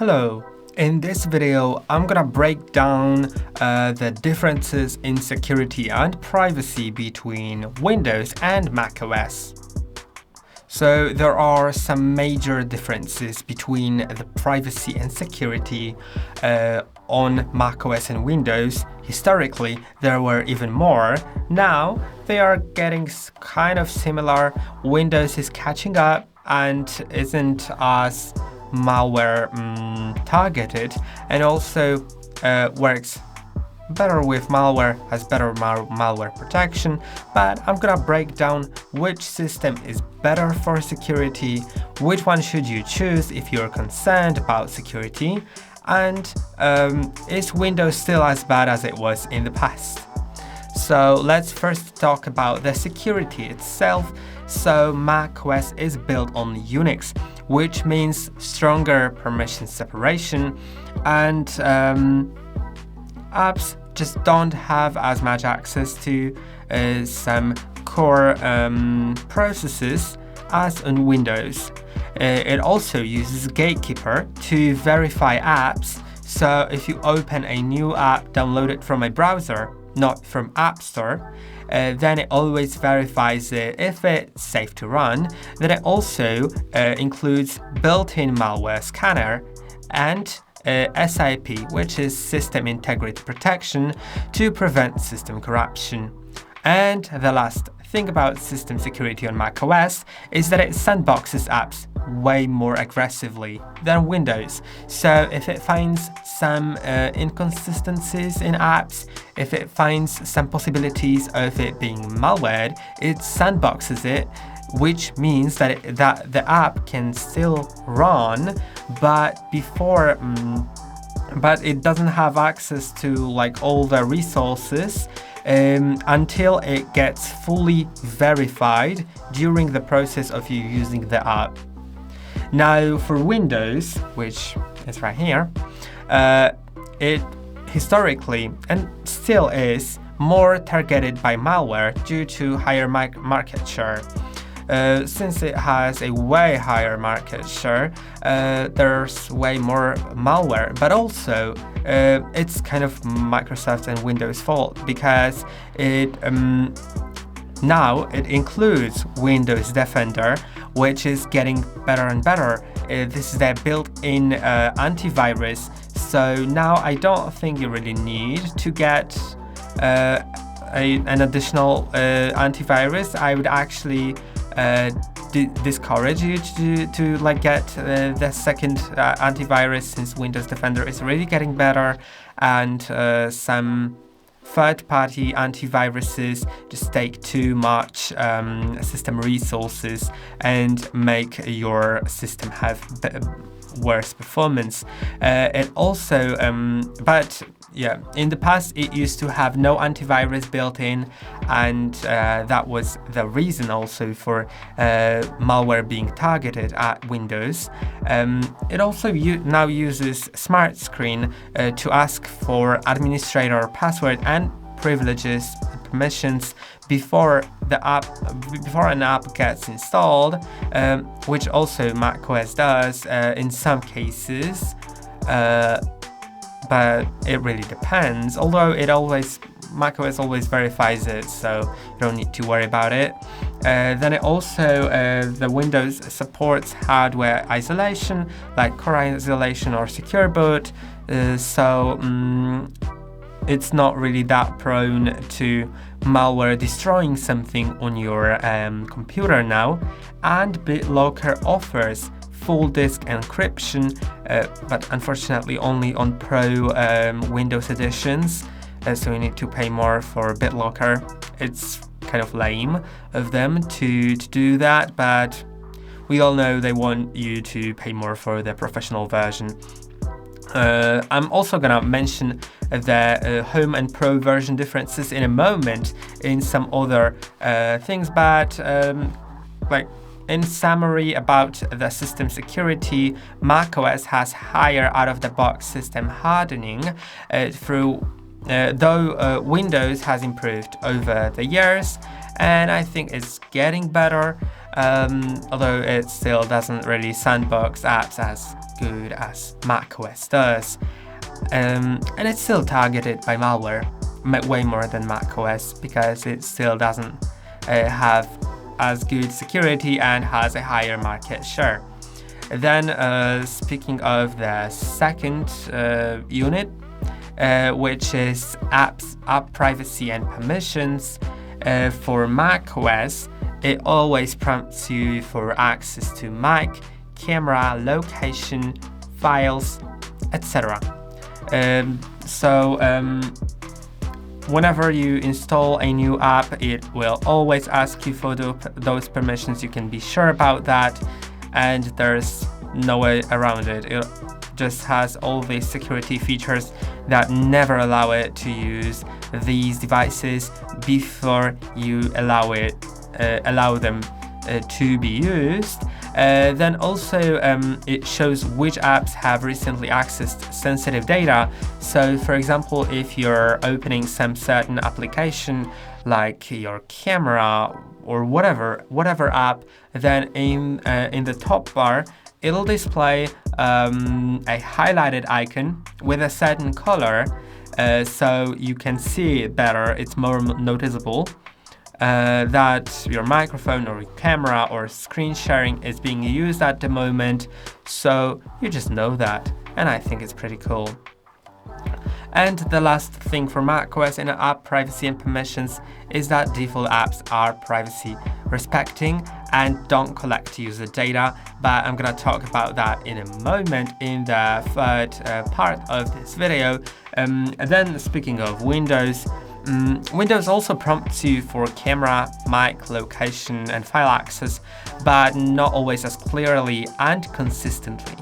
Hello, in this video I'm gonna break down the differences in security and privacy between Windows and macOS. So there are some major differences between the privacy and security on macOS and Windows. Historically, there were even more. Now they are getting kind of similar. Windows is catching up and isn't as malware targeted, and also works better with malware, has better malware protection. But I'm gonna break down which system is better for security, which one should you choose if you're concerned about security, and is Windows still as bad as it was in the past? So let's first talk about the security itself. So macOS is built on Unix, which means stronger permission separation, and apps just don't have as much access to some core processes as on Windows. It also uses Gatekeeper to verify apps. So if you open a new app downloaded from a browser, not from App Store, then it always verifies it if it's safe to run. Then it also includes built-in malware scanner and SIP, which is System Integrity Protection, to prevent system corruption. And the last thing about system security on macOS is that it sandboxes apps way more aggressively than Windows. So if it finds some inconsistencies in apps, if it finds some possibilities of it being malwared, it sandboxes it, which means that the app can still run, but it doesn't have access to like all the resources until it gets fully verified during the process of you using the app. Now for Windows, which is right here, it historically and still is more targeted by malware due to higher market share. Since it has a way higher market share, there's way more malware, but also it's kind of Microsoft and Windows' fault, because now it includes Windows Defender, which is getting better and better. This is their built-in antivirus, so now I don't think you really need to get an additional antivirus. I would actually discourage you to like get the second antivirus, since Windows Defender is really getting better, and some third-party antiviruses just take too much system resources and make your system have worse performance. It also, but yeah, in the past it used to have no antivirus built in, and that was the reason also for malware being targeted at Windows. It also now uses Smart Screen to ask for administrator password and privileges and permissions before an app gets installed, which also macOS does in some cases, but it really depends. Although macOS always verifies it, so you don't need to worry about it. Then it also, the Windows supports hardware isolation, like core isolation or secure boot, so it's not really that prone to malware destroying something on your computer now. And BitLocker offers full disk encryption, but unfortunately only on Pro Windows editions, so you need to pay more for BitLocker. It's kind of lame of them to do that, but we all know they want you to pay more for the professional version. I'm also gonna mention the Home and Pro version differences in a moment in some other things, but like in summary about the system security, macOS has higher out-of-the-box system hardening though Windows has improved over the years, and I think it's getting better, although it still doesn't really sandbox apps as good as macOS does. And it's still targeted by malware, way more than macOS, because it still doesn't have as good security and has a higher market share. Then, speaking of the second unit, which is app privacy and permissions, for macOS, it always prompts you for access to mic, camera, location, files, etc. Whenever you install a new app, it will always ask you for those permissions. You can be sure about that, and there's no way around it. It just has all these security features that never allow it to use these devices before you allow them to be used. Then also it shows which apps have recently accessed sensitive data. So for example, if you're opening some certain application like your camera or whatever app, then in the top bar it'll display a highlighted icon with a certain color, so you can see it better. It's more noticeable that your microphone or camera or screen sharing is being used at the moment, so you just know that, and I think it's pretty cool. And the last thing for macOS in app privacy and permissions is that default apps are privacy respecting and don't collect user data, but I'm gonna talk about that in a moment in the third part of this video. And then speaking of Windows, Windows also prompts you for camera, mic, location, and file access, but not always as clearly and consistently.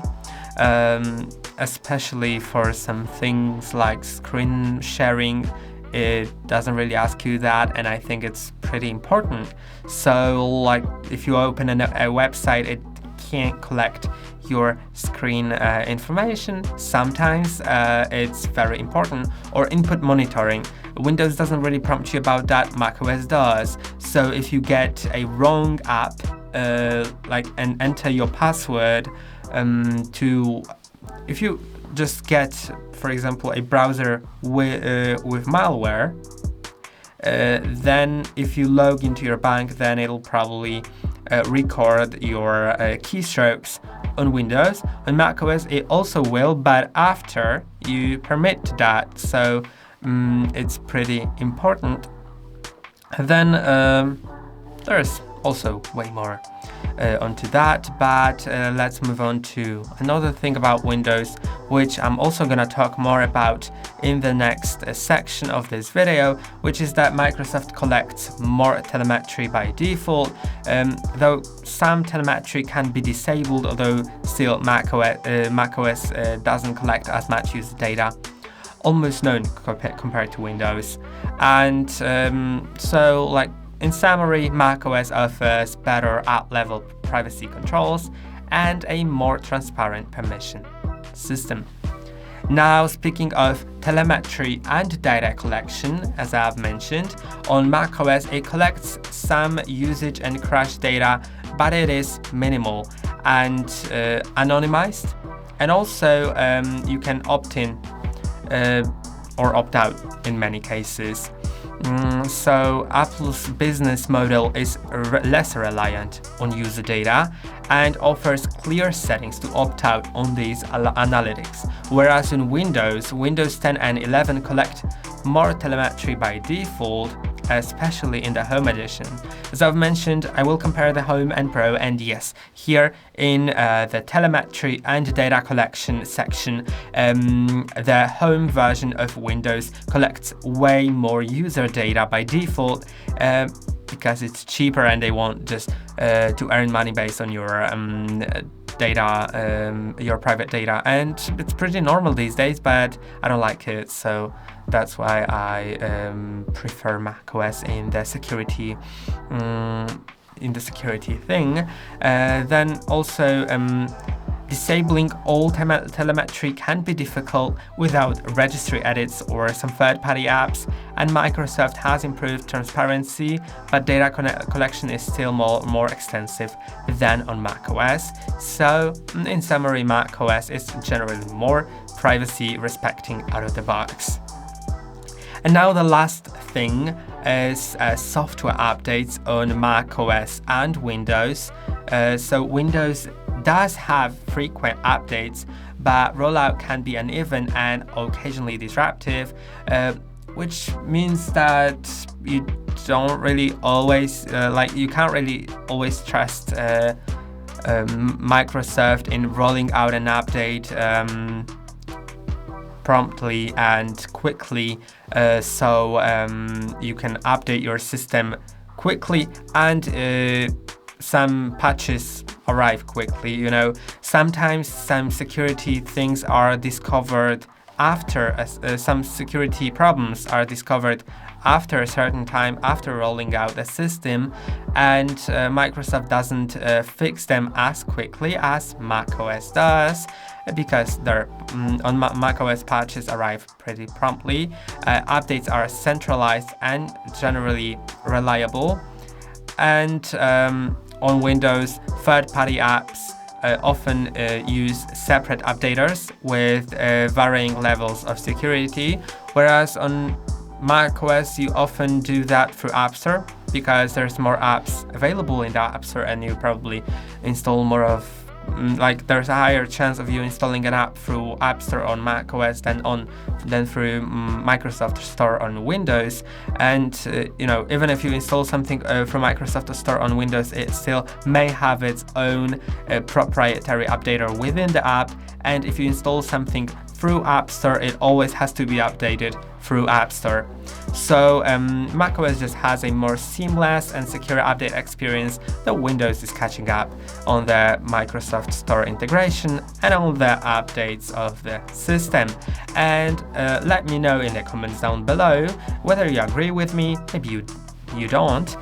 Especially for some things like screen sharing, it doesn't really ask you that, and I think it's pretty important. So, like, if you open a website, it can't collect your screen information. Sometimes it's very important. Or input monitoring. Windows doesn't really prompt you about that, macOS does. So if you get a wrong app, and enter your password if you just get, for example, a browser with malware, then if you log into your bank, then it'll probably record your keystrokes on Windows. On macOS, it also will, but after you permit that, so it's pretty important. Then there's also way more onto that, but let's move on to another thing about Windows, which I'm also gonna talk more about in the next section of this video, which is that Microsoft collects more telemetry by default, though some telemetry can be disabled, although still macOS doesn't collect as much user data, almost none compared to Windows. And so, like, in summary, macOS offers better app-level privacy controls and a more transparent permission system. Now, speaking of telemetry and data collection, as I've mentioned, on macOS it collects some usage and crash data, but it is minimal and anonymized. And also, you can opt in or opt out in many cases. So Apple's business model is less reliant on user data and offers clear settings to opt out on these analytics, whereas in Windows 10 and 11 collect more telemetry by default, especially in the Home Edition. As I've mentioned, I will compare the Home and Pro, and yes, here in the telemetry and data collection section, the Home version of Windows collects way more user data by default because it's cheaper and they want just to earn money based on your data, your private data, and it's pretty normal these days, but I don't like it, so that's why I prefer macOS in the security thing. Then also Disabling all telemetry can be difficult without registry edits or some third-party apps, and Microsoft has improved transparency, but data collection is still more extensive than on macOS. So, in summary, macOS is generally more privacy-respecting out of the box. And now the last thing is software updates on macOS and Windows. So Windows does have frequent updates, but rollout can be uneven and occasionally disruptive, which means that you don't really always you can't really always trust Microsoft in rolling out an update promptly and quickly, so you can update your system quickly and some patches arrive quickly. Sometimes some security things are discovered after some security problems are discovered after a certain time after rolling out the system, and Microsoft doesn't fix them as quickly as macOS does, because on macOS patches arrive pretty promptly. Updates are centralized and generally reliable, and on Windows, third-party apps often use separate updaters with varying levels of security, whereas on macOS you often do that through App Store, because there's more apps available in the App Store and you probably install more of there's a higher chance of you installing an app through App Store on macOS than through Microsoft Store on Windows. And even if you install something from Microsoft Store on Windows, it still may have its own proprietary updater within the app. And if you install something through App Store, it always has to be updated through App Store. So macOS just has a more seamless and secure update experience that Windows is catching up on the Microsoft Store integration and on the updates of the system. And let me know in the comments down below whether you agree with me, maybe you don't.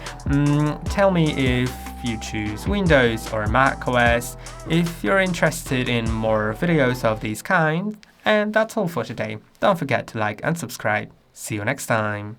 Tell me if you choose Windows or macOS, if you're interested in more videos of these kind. And that's all for today. Don't forget to like and subscribe. See you next time.